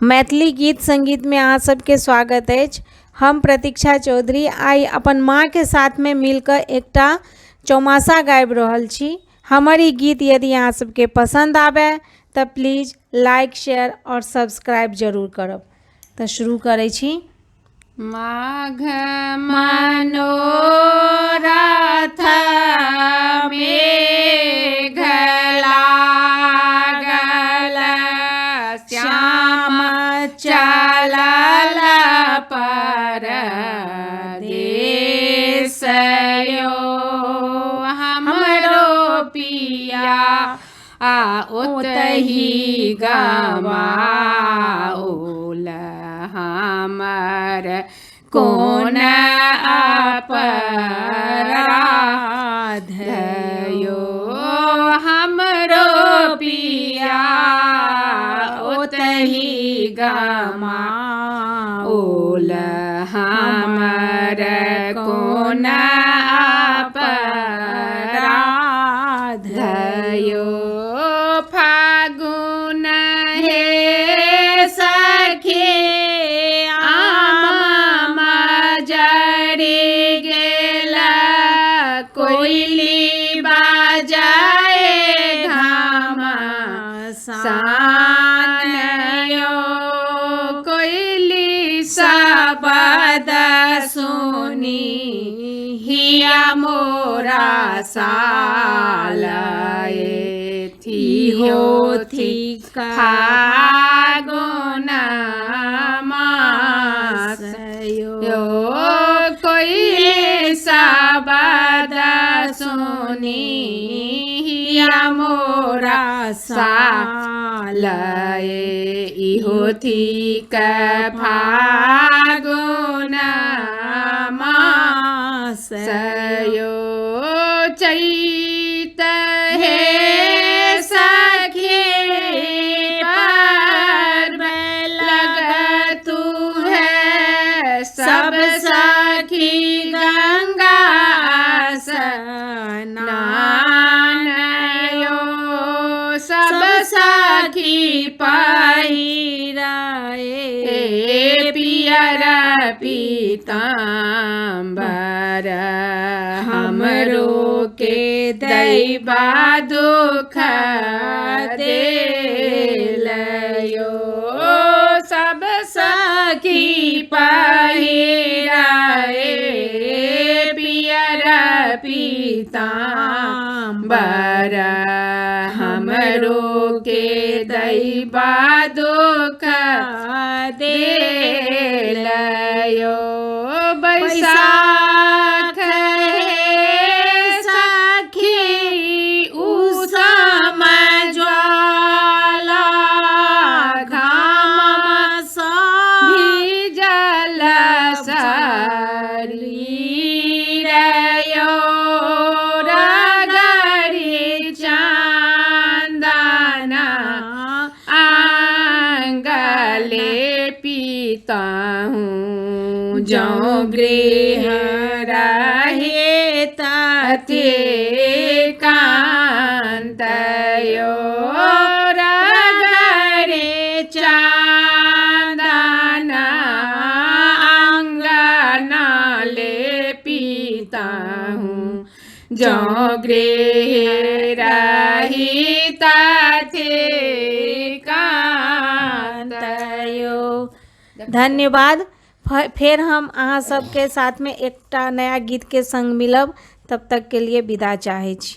मैथिली गीत संगीत में अहाँ सबके स्वागत अछि। हम प्रतीक्षा चौधरी आई अपन माँ के साथ में मिलकर एकटा चौमासा गाबि रहल छी। हमर ई गीत यदि अहाँ सबके पसंद आवे तो प्लीज लाइक शेयर और सब्सक्राइब जरूर करब। तो शुरू करै छी। माघ मनोरथ मेघ लागल, श्याम चलल परदेस यो। हमरो पिया ओतहि गवाओल, हमर कोन अपराध यो। हमरो पिया ओतहि गवाओल, हमर कोन अपराध यो। फागुन हे सखी आम जरि गेल, कोयली बाजाए घमसान यो। कोयली शब्द सुनी हिया मोरा सालए, थी होथी फागुन मास यो। कोयली शब्द सुनी हिया मोरा सालए, इहोथी फागुन मास यो। चैत हे सखी पर्व लगतु है, सब सखी गंगा स्नान यो। सब सखी पहिराए पियर पीताम्बर, हमरो के दैबा दुख देल यो। सब सखी पहिराए पियर पीताम्बर, हमरो के दैबा दुख देल यो। बैसाख हे सखी उसम ज्वाला, घाम सँ भीजल शरीर यो। रगड़ी चंदन आंगले पीताहूँ, जौ गृह रहे तथे कांत यो। रगड़े चंदन अंगना ले पीताहूँ, जौ गृह रही तथे कांत यो। धन्यवाद। फिर हम अहाँ सबके साथ में एकटा नया गीत के संग मिलब। तब तक के लिए विदा चाहे छी।